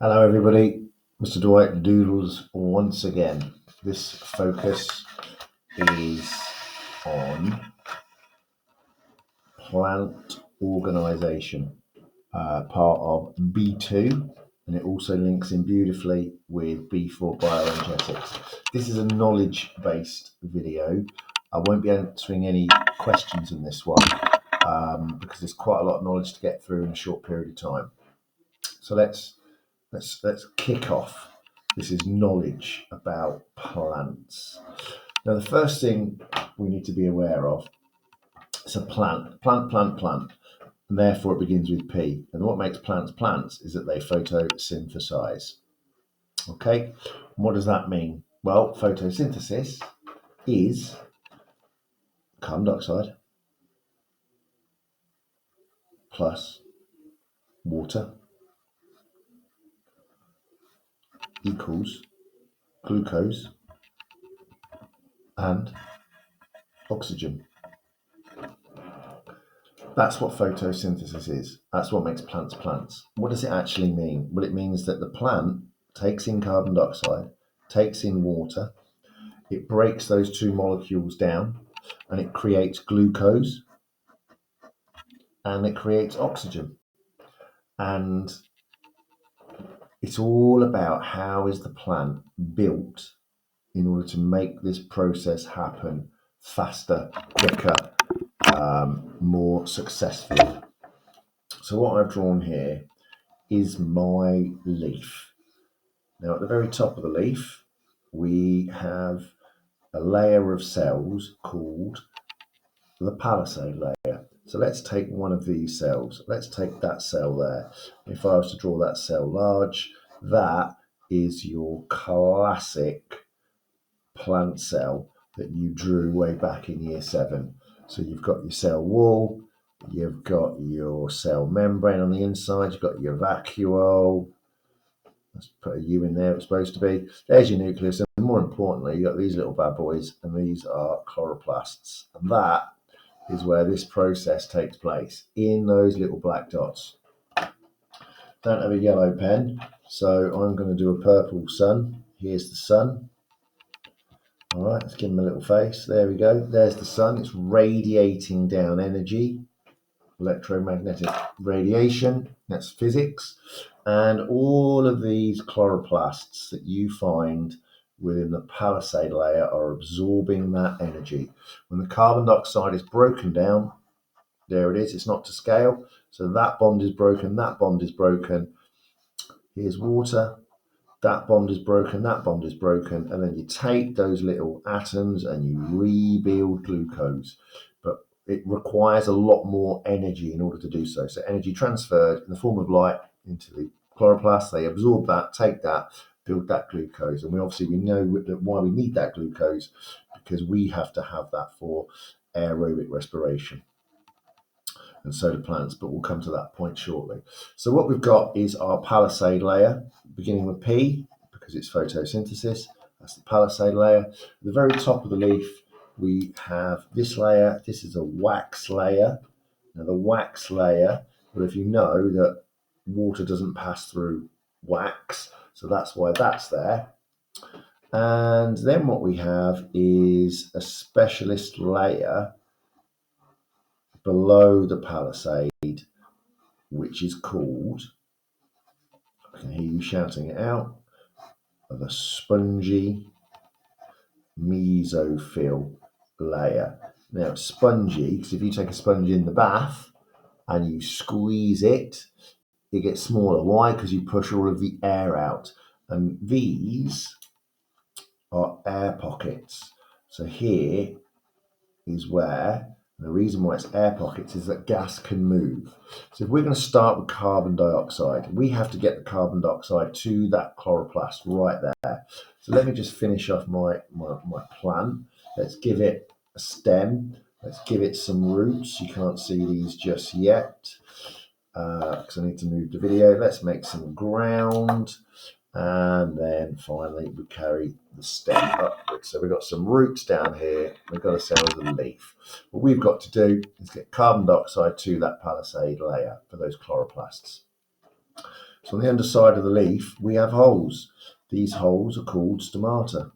Hello everybody, Mr. Dwight Doodles once again. This focus is on plant organisation, part of B2, and it also links in beautifully with B4 bioenergetics. This is a knowledge-based video. I won't be answering any questions in this one because there's quite a lot of knowledge to get through in a short period of time. So let's kick off. This is knowledge about plants. Now, the first thing we need to be aware of is a plant, and therefore it begins with P. And what makes plants plants is that they photosynthesize. Okay, and what does that mean? Well, photosynthesis is carbon dioxide plus water equals glucose and oxygen. That's what photosynthesis is. That's what makes plants plants. What does it actually mean? Well, it means that the plant takes in carbon dioxide, takes in water, it breaks those two molecules down, and it creates glucose and it creates oxygen. And it's all about how is the plant built in order to make this process happen faster, quicker, more successfully. So what I've drawn here is my leaf. Now at the very top of the leaf, we have a layer of cells called the palisade layer. So let's take one of these cells. Let's take that cell there. If I was to draw that cell large, that is your classic plant cell that you drew way back in year 7. So you've got your cell wall, you've got your cell membrane on the inside, you've got your vacuole. Let's put a U in there, it's supposed to be. There's your nucleus, and more importantly, you've got these little bad boys, and these are chloroplasts. And that is where this process takes place, in those little black dots. Don't have a yellow pen, so I'm going to do a purple sun. Here's the sun. All right, let's give him a little face. There we go. There's the sun. It's radiating down energy, electromagnetic radiation. That's physics. And all of these chloroplasts that you find within the palisade layer are absorbing that energy. When the carbon dioxide is broken down, there it is. It's not to scale. So that bond is broken. That bond is broken. Here's water. That bond is broken, that bond is broken, and then you take those little atoms and you rebuild glucose. But it requires a lot more energy in order to do so. So energy transferred in the form of light into the chloroplast, they absorb that, take that, build that glucose. And we know why we need that glucose, because we have to have that for aerobic respiration. And so do plants, but we'll come to that point shortly. So what we've got is our palisade layer, beginning with P, because it's photosynthesis. That's the palisade layer. At the very top of the leaf, we have this layer. This is a wax layer. Now the wax layer, well, if you know that water doesn't pass through wax, so that's why that's there. And then what we have is a specialist layer below the palisade, which is called, I can hear you shouting it out, the spongy mesophyll layer. Now it's spongy because if you take a sponge in the bath and you squeeze it, it gets smaller. Why? Because you push all of the air out. And these are air pockets. So here is where, and the reason why it's air pockets is that gas can move. So if we're going to start with carbon dioxide, we have to get the carbon dioxide to that chloroplast right there. So let me just finish off my plant. Let's give it a stem. Let's give it some roots. You can't see these just yet because I need to move the video. Let's make some ground. And then finally we carry the stem upwards. So we've got some roots down here. We've got ourselves a leaf. What we've got to do is get carbon dioxide to that palisade layer for those chloroplasts. So on the underside of the leaf, we have holes. These holes are called stomata.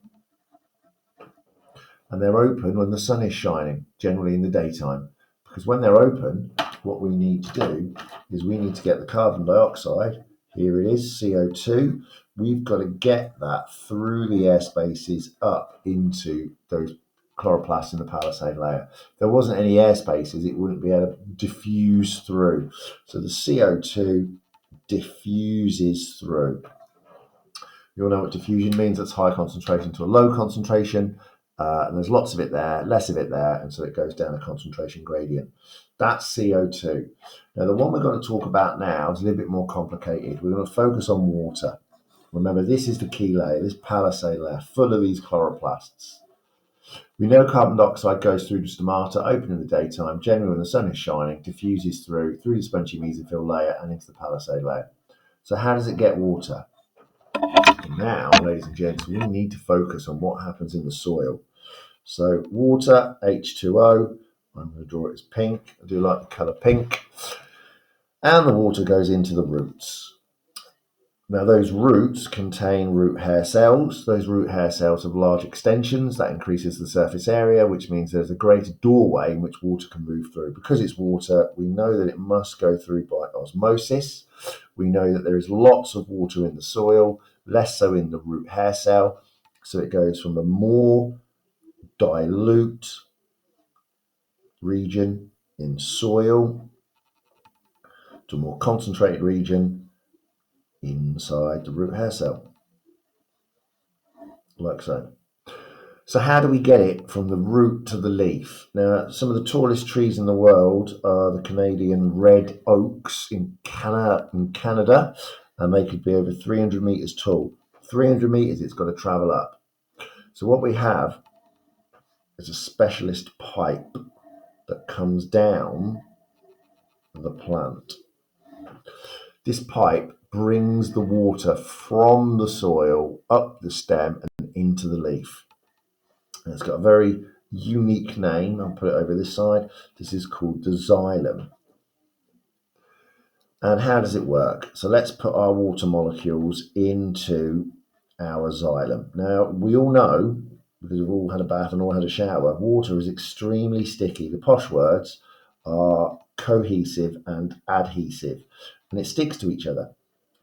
And they're open when the sun is shining, generally in the daytime. Because when they're open, what we need to do is we need to get the carbon dioxide. Here it is, CO2. We've got to get that through the air spaces up into those chloroplasts in the palisade layer. If there wasn't any air spaces, it wouldn't be able to diffuse through. So the CO2 diffuses through. You all know what diffusion means. That's high concentration to a low concentration. And there's lots of it there, less of it there, and so it goes down a concentration gradient. That's CO2. Now, the one we're going to talk about now is a little bit more complicated. We're going to focus on water. Remember, this is the key layer, this palisade layer, full of these chloroplasts. We know carbon dioxide goes through the stomata, open in the daytime, generally when the sun is shining, diffuses through the spongy mesophyll layer and into the palisade layer. So how does it get water? Now, ladies and gents, we need to focus on what happens in the soil. So water, H2O, I'm going to draw it as pink. I do like the colour pink. And the water goes into the roots. Now those roots contain root hair cells. Those root hair cells have large extensions. That increases the surface area, which means there's a greater doorway in which water can move through. Because it's water, we know that it must go through by osmosis. We know that there is lots of water in the soil, less so in the root hair cell. So it goes from a more dilute region in soil to a more concentrated region inside the root hair cell, like so. So how do we get it from the root to the leaf? Now, some of the tallest trees in the world are the Canadian red oaks in Canada, and they could be over 300 meters tall. 300 meters, it's got to travel up. So what we have is a specialist pipe that comes down the plant. This pipe brings the water from the soil up the stem and into the leaf. And it's got a very unique name. I'll put it over this side. This is called the xylem. And how does it work? So let's put our water molecules into our xylem. Now, we all know, because we've all had a bath and all had a shower, water is extremely sticky. The posh words are cohesive and adhesive, and it sticks to each other.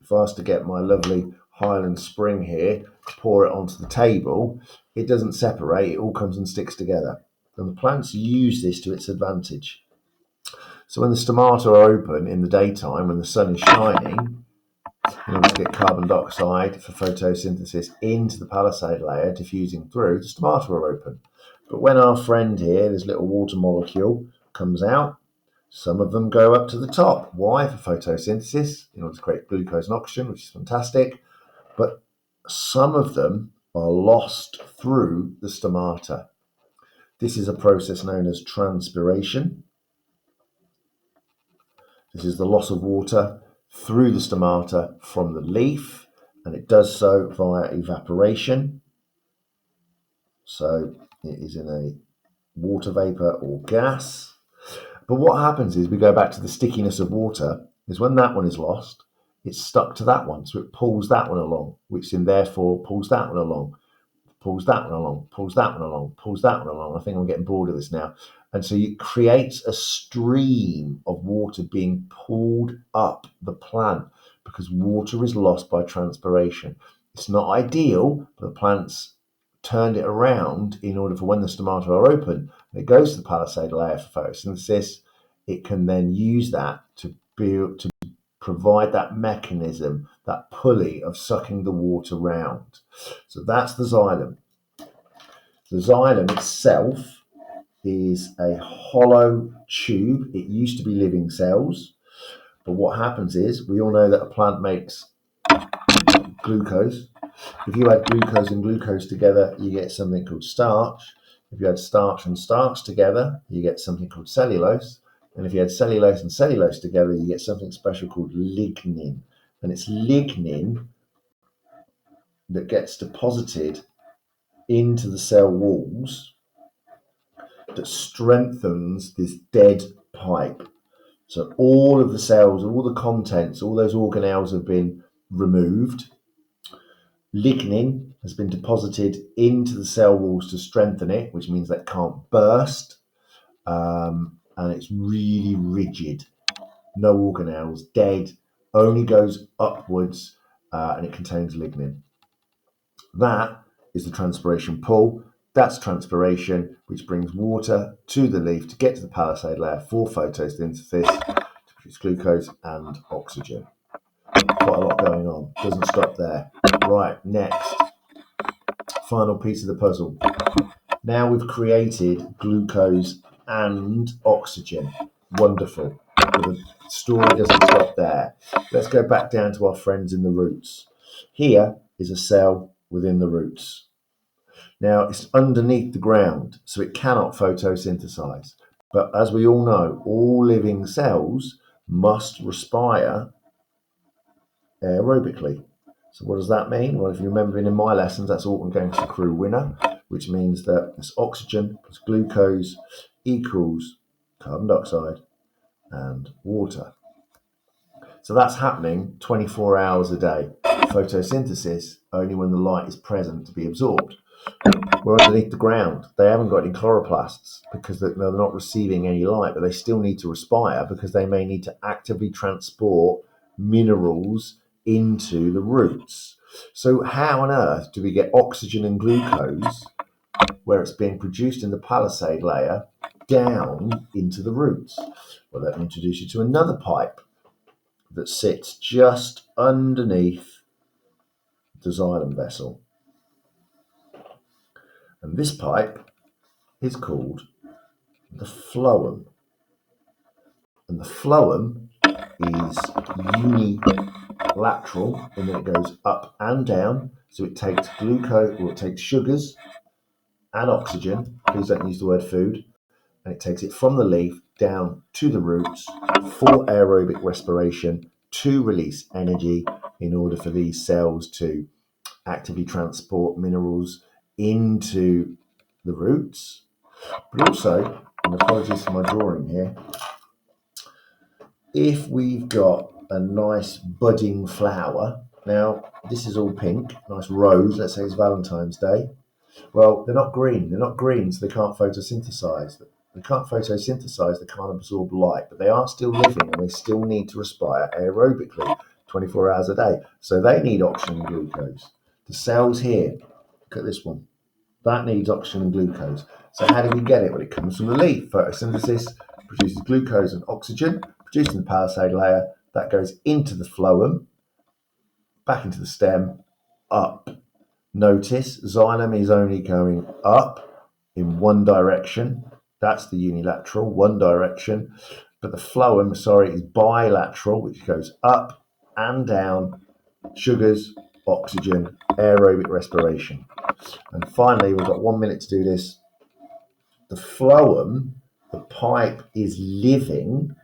If I was to get my lovely Highland Spring here, pour it onto the table, it doesn't separate, it all comes and sticks together. And the plants use this to its advantage. So when the stomata are open in the daytime, when the sun is shining, in order to get carbon dioxide for photosynthesis into the palisade layer, diffusing through, the stomata are open. But when our friend here, this little water molecule, comes out, some of them go up to the top. Why? For photosynthesis, in order to create glucose and oxygen, which is fantastic. But some of them are lost through the stomata. This is a process known as transpiration. This is the loss of water through the stomata from the leaf, and it does so via evaporation. So it is in a water vapor or gas. But what happens is we go back to the stickiness of water, is when that one is lost, it's stuck to that one. So it pulls that one along, which then therefore pulls that one along, pulls that one along, pulls that one along, pulls that one along. I think I'm getting bored of this now. And so it creates a stream of water being pulled up the plant because water is lost by transpiration. It's not ideal, but the plants turned it around in order for when the stomata are open, and it goes to the palisade layer for photosynthesis, it can then use that to provide that mechanism, that pulley of sucking the water round. So that's the xylem. The xylem itself is a hollow tube. It used to be living cells, but what happens is, we all know that a plant makes glucose. If you add glucose and glucose together, you get something called starch. If you add starch and starch together, you get something called cellulose. And if you add cellulose and cellulose together, you get something special called lignin. And it's lignin that gets deposited into the cell walls that strengthens this dead pipe. So all of the cells, all the contents, all those organelles have been removed. Lignin has been deposited into the cell walls to strengthen it, which means that can't burst. And it's really rigid. No organelles, dead, only goes upwards, and it contains lignin. That is the transpiration pull. That's transpiration, which brings water to the leaf to get to the palisade layer for photosynthesis to produce glucose and oxygen. Quite a lot going on. Doesn't stop there. Right, next. Final piece of the puzzle. Now we've created glucose and oxygen. Wonderful. But the story doesn't stop there. Let's go back down to our friends in the roots. Here is a cell within the roots. Now, it's underneath the ground, so it cannot photosynthesize. But as we all know, all living cells must respire aerobically. So what does that mean? Well, if you remember in my lessons, that's Alton Gangster Crew winner, which means that this oxygen plus glucose equals carbon dioxide and water. So that's happening 24 hours a day. Photosynthesis only when the light is present to be absorbed. We're underneath the ground. They haven't got any chloroplasts because they're not receiving any light, but they still need to respire because they may need to actively transport minerals into the roots. So how on earth do we get oxygen and glucose where it's being produced in the palisade layer down into the roots? Well, let me introduce you to another pipe that sits just underneath the xylem vessel. And this pipe is called the phloem. And the phloem is unilateral in that it goes up and down. So it takes glucose, or it takes sugars and oxygen. Please don't use the word food. And it takes it from the leaf down to the roots for aerobic respiration to release energy in order for these cells to actively transport minerals into the roots. But also, and apologies for my drawing here, if we've got a nice budding flower, now this is all pink, nice rose, let's say it's Valentine's Day. Well, they're not green, so they can't photosynthesize. They can't photosynthesize, they can't absorb light, but they are still living and they still need to respire aerobically 24 hours a day. So they need oxygen and glucose. The cells here, look at this one, that needs oxygen and glucose. So how do we get it? Well, it comes from the leaf. Photosynthesis produces glucose and oxygen, produced in the palisade layer. That goes into the phloem, back into the stem, up. Notice xylem is only going up in one direction. That's the unilateral, one direction. But the phloem, is bilateral, which goes up and down. Sugars, oxygen, aerobic respiration. And finally, we've got 1 minute to do this. The phloem, the pipe, is living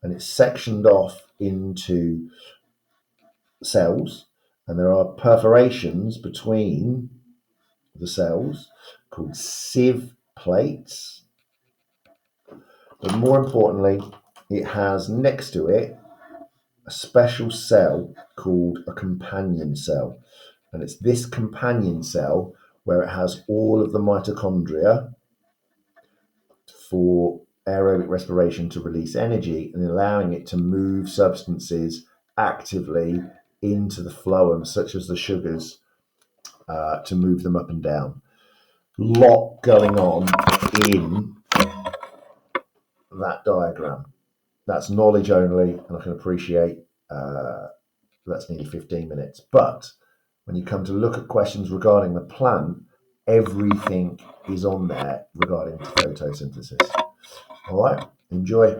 and it's sectioned off into cells, and there are perforations between the cells called sieve plates. But more importantly, it has next to it a special cell called a companion cell. And it's this companion cell where it has all of the mitochondria for aerobic respiration to release energy and allowing it to move substances actively into the phloem, such as the sugars, to move them up and down. Lot going on in that diagram. That's knowledge only, and I can appreciate that's nearly 15 minutes. But when you come to look at questions regarding the plant, everything is on there regarding photosynthesis. All right, enjoy.